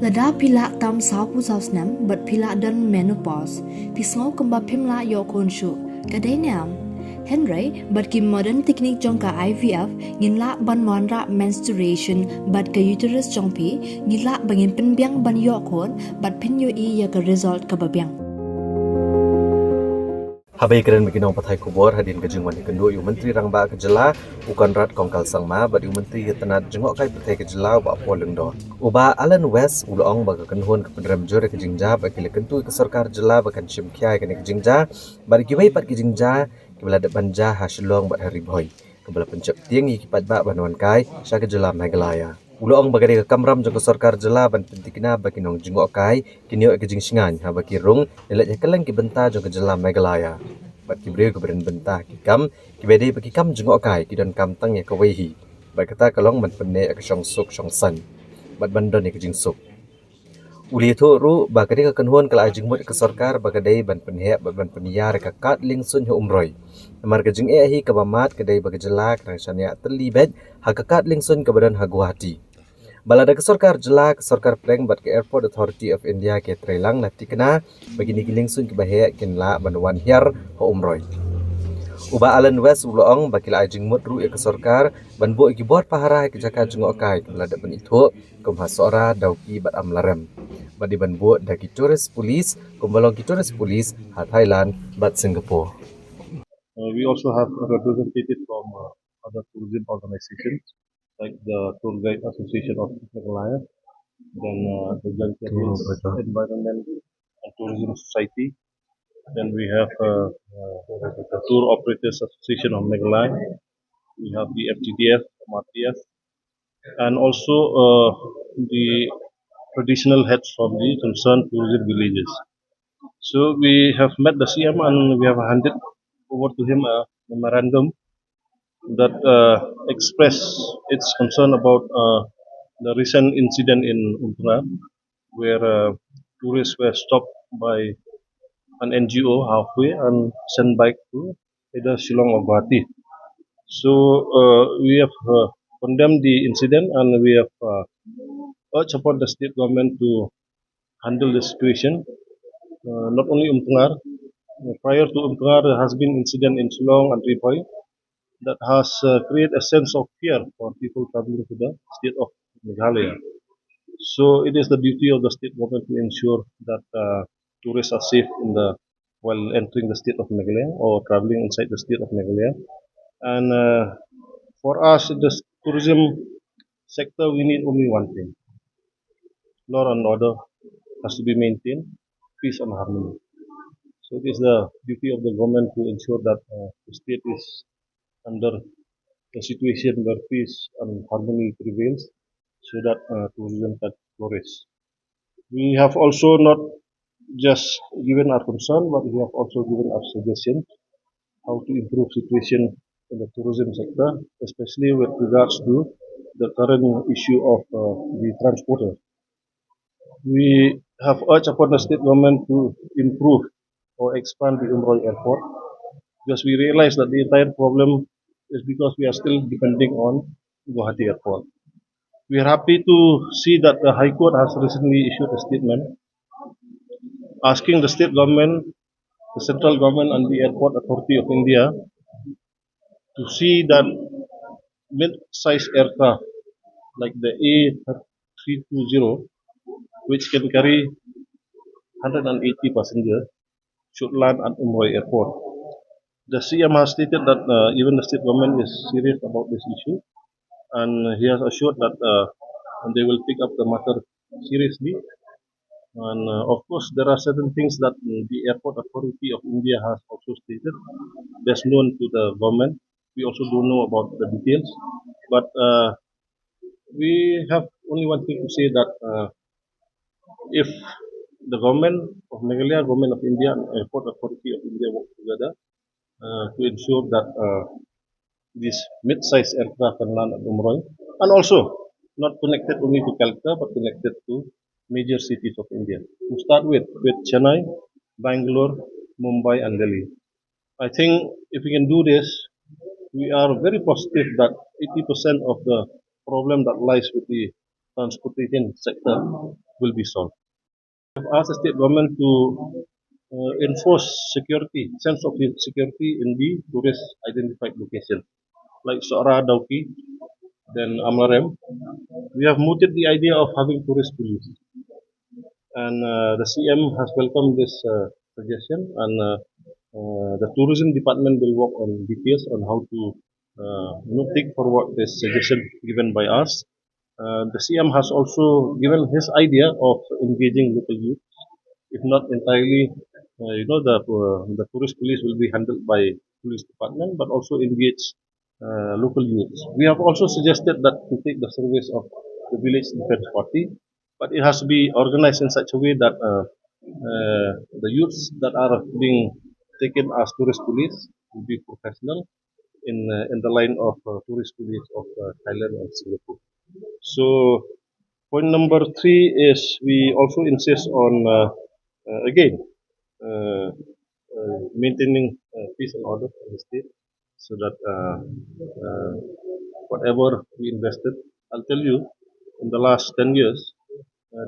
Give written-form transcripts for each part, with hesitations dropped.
Lada pila tam sau pu sau snam but pila dan menopause pisngau kamba pimla yo konshu kadeniam Henry but ki modern technique jongka IVF ngin la ban monra menstruation but ka uterus jongpi ngila bangin penbiang ban yo kon but pin yo I ya ka result ka babiang Habai keren bikinong pathai kubor hadin ke jingwan Ïakynduh yu menteri rangba ke jela u Conrad kongkal sangma bad yu menteri tenat jengok kai pathai ke jela ba poleng do uba Alan West ulong ba ke kenhun ke pendram jore ke jingja ba ke kentu ke sarkar jela ba kan sim khyai ke jingja bar gibai pat ke jingja ke bela de banja hasilong ba hari boy ke bela pencep tiang ki pat ba banwan kai sya ke jela Meghalaya ulong ba ke kamram jong ke sarkar jela ban pentikna ba kinong jengok kai kinyo ke jing singan ha ba ki rung elek keleng ki benta jong ke jela Meghalaya bat ki breu ke beren bentah ki kam ki bede ba ki kam jengok kai ki don kam tang ya ke wehi bat kata kalong man penne ke song suk song san bat bandon ke jing suk uli thu ru ba ke ka kanhuan kala jing mut ke sarkar ba ke dei ban penhe ba ban peniyar ka kat ling sun hu umroi mar ke jing hi ka ba mat ke dei ba ke jelak nang sanya terlibat ha ka kat ling sun ke badan ha Guwahati balada ke sarkar jelak sarkar pleng bat ke Airport Authority of India ke trelang na tikna begini giling sun ke bahe kinla banwan hiar ho umroi uba Alan West ulong bakil ajing mut ru ke sarkar ban bo ki bot pahara ke jaka jengok kai balada ban itho kum hasora dauki bat amlarem badi ban bo da ki tourist police kum balong ki tourist police ha Thailand bat Singapore. We also have a representative from other tourism organizations like the Tour Guide Association of Meghalaya, then the Jalpur Environment and Tourism Society. Then we have the Tour Operators Association of Meghalaya. We have the FTTF, MRTF, and also the traditional heads from the concerned tourism villages. So we have met the CM and we have handed over to him a memorandum that express its concern about the recent incident in Umtyngar, where tourists were stopped by an NGO halfway and sent back to either Shillong or Guwahati. So we have condemned the incident and we have urged upon the state government to handle the situation. Not only Umtyngar, prior to Umtyngar there has been incident in Shillong and Tripoli that has created a sense of fear for people traveling to the state of Meghalaya. So it is the duty of the state government to ensure that tourists are safe in the while entering the state of Meghalaya or traveling inside the state of Meghalaya. And for us, in the tourism sector, we need only one thing: law and order has to be maintained, peace and harmony. So it is the duty of the government to ensure that the state is under a situation where peace and harmony prevails so that tourism can flourish. We have also not just given our concern, but we have also given our suggestions how to improve situation in the tourism sector, especially with regards to the current issue of the transporter. We have urged upon the state government to improve or expand the Umroi airport because we realize that the entire problem is because we are still depending on Guwahati airport. We are happy to see that the High Court has recently issued a statement asking the state government, the central government and the Airport Authority of India to see that mid-size aircraft like the A320, which can carry 180 passengers, should land at Umroi airport. The CM has stated that even the state government is serious about this issue, and he has assured that they will pick up the matter seriously. And of course, there are certain things that the Airport Authority of India has also stated. That's known to the government. We also don't know about the details, but we have only one thing to say that if the government of Meghalaya, government of India, and Airport Authority of India work together to ensure that this mid-size aircraft can land at Umroi, and also not connected only to Calcutta but connected to major cities of India. To start with Chennai, Bangalore, Mumbai, and Delhi. I think if we can do this, we are very positive that 80% of the problem that lies with the transportation sector will be solved. We have asked the state government to enforce security, sense of security in the tourist identified location, like Sora Dauki, then Amarem. We have mooted the idea of having tourist police, and the CM has welcomed this suggestion, and the tourism department will work on details on how to take forward this suggestion given by us. The CM has also given his idea of engaging local youth, if not entirely. The tourist police will be handled by police department, but also engage local youths. We have also suggested that to take the service of the village defense party, but it has to be organized in such a way that the youths that are being taken as tourist police will be professional in the line of tourist police of Thailand and Singapore. So point number 3 is we also insist on again uh, maintaining peace and order in the state, so that whatever we invested, I'll tell you, in the last 10 years,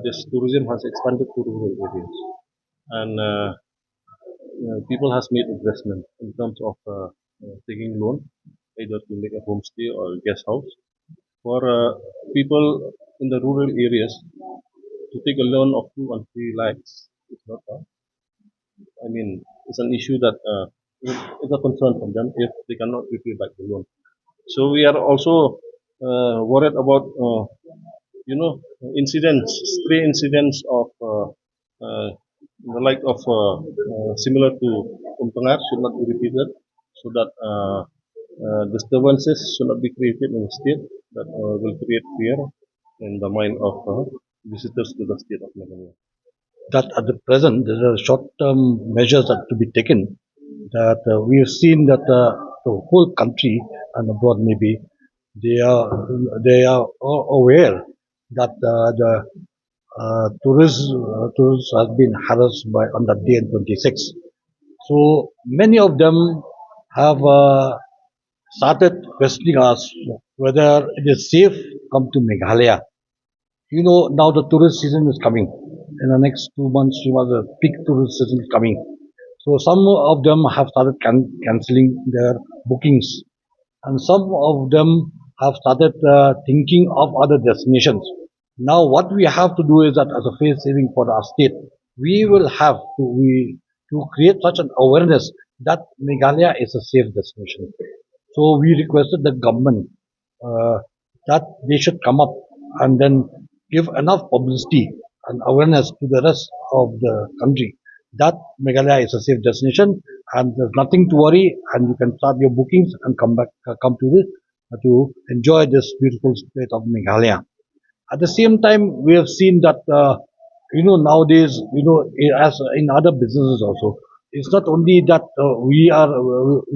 this tourism has expanded to rural areas, and people has made investment in terms of taking loan, either to make a homestay or a guest house. For people in the rural areas, to take a loan of 2 and 3 lakhs is not it's an issue that is a concern for them if they cannot repay back the loan. So we are also worried about incidents, stray incidents of the like of similar to Umtyngar should not be repeated, so that disturbances should not be created in the state that will create fear in the mind of visitors to the state of Meghalaya. That at the present there are short-term measures that to be taken. That we have seen that the whole country and abroad maybe they are all aware that the tourists have been harassed by on that day in 26. So many of them have started questioning us whether it is safe to come to Meghalaya. Now the tourist season is coming. In the next 2 months, the peak tourist season is coming. So some of them have started cancelling their bookings, and some of them have started thinking of other destinations. Now, what we have to do is that as a face saving for our state, we will have to create such an awareness that Meghalaya is a safe destination. So we requested the government that they should come up and then give enough publicity and awareness to the rest of the country that Meghalaya is a safe destination and there's nothing to worry, and you can start your bookings and come to enjoy this beautiful state of Meghalaya. At the same time, we have seen that nowadays, as in other businesses also, it's not only that we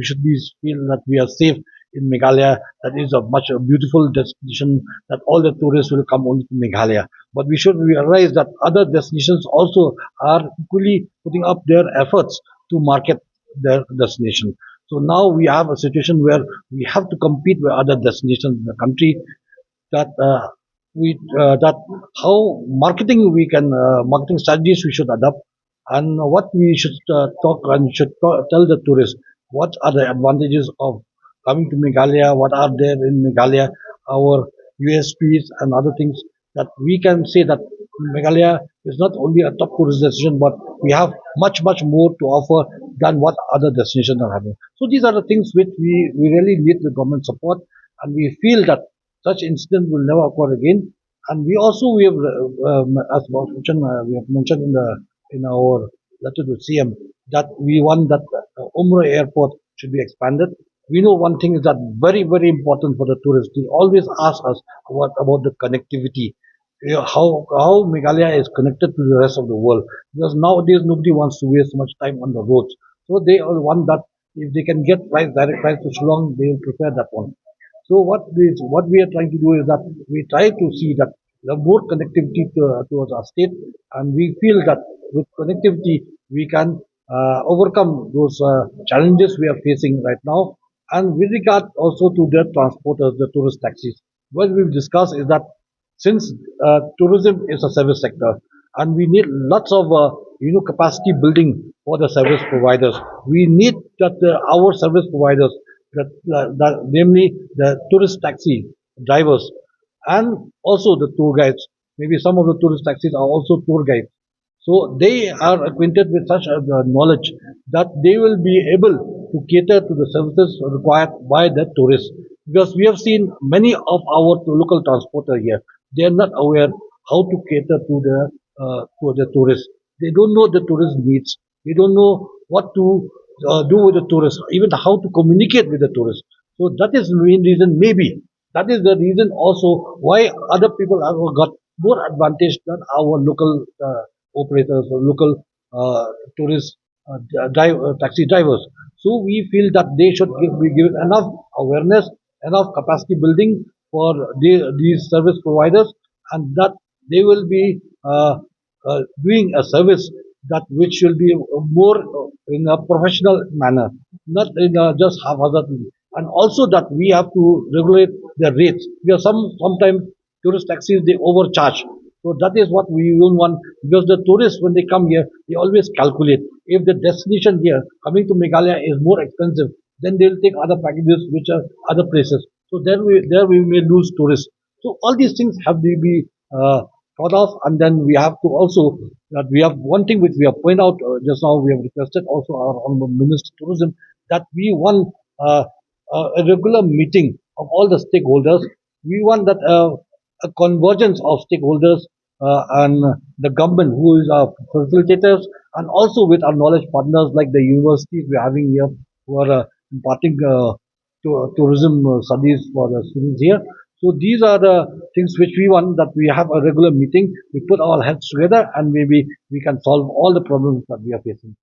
should be feel that we are safe in Meghalaya. That is a beautiful destination that all the tourists will come only to Meghalaya. But we should realize that other destinations also are equally putting up their efforts to market their destination. So now we have a situation where we have to compete with other destinations in the country. That how marketing strategies we should adopt, and what we should tell the tourists what are the advantages of coming to Meghalaya, what are there in Meghalaya, our USPs and other things, that we can say that Meghalaya is not only a top tourist destination, but we have much more to offer than what other destinations are having. So these are the things which we really need the government support, and we feel that such incident will never occur again. And we have, as we have mentioned in our letter to CM, that we want that Umrah airport should be expanded. We know one thing is that very important for the tourists. They always ask us about the connectivity. How Meghalaya is connected to the rest of the world, because nowadays nobody wants to waste so much time on the roads. So they all want that if they can get direct flights to Shillong, they will prefer that one. So what we are trying to do is that we try to see that the more connectivity towards our state, and we feel that with connectivity we can overcome those challenges we are facing right now. And with regard also to the transporters, the tourist taxis, what we've discussed is that since tourism is a service sector, and we need lots of capacity building for the service providers. We need that our service providers, that namely the tourist taxi drivers, and also the tour guides. Maybe some of the tourist taxis are also tour guides. So they are acquainted with such knowledge that they will be able to cater to the services required by the tourists. Because we have seen many of our local transporters here, they are not aware how to cater to the tourists. They don't know the tourist needs. They don't know what to do with the tourists, even how to communicate with the tourists. So that is the main reason, maybe. That is the reason also why other people have got more advantage than our local operators or local tourist taxi drivers. So we feel that they should be given enough awareness, enough capacity building for these service providers, and that they will be doing a service that which will be more in a professional manner, not in a just haphazardly. And also that we have to regulate the rates, because sometimes tourist taxis they overcharge. So that is what we don't want, because the tourists when they come here they always calculate. If the destination here coming to Meghalaya is more expensive, then they will take other packages which are other places. So there we may lose tourists. So all these things have to be thought of, and then we have to also that we have one thing which we have pointed out just now. We have requested also our honorable Minister of Tourism that we want a regular meeting of all the stakeholders. We want that a convergence of stakeholders and the government, who is our facilitators, and also with our knowledge partners like the universities we are having here, who are imparting tourism studies for the students here. So these are the things which we want, that we have a regular meeting, we put our heads together, and maybe we can solve all the problems that we are facing.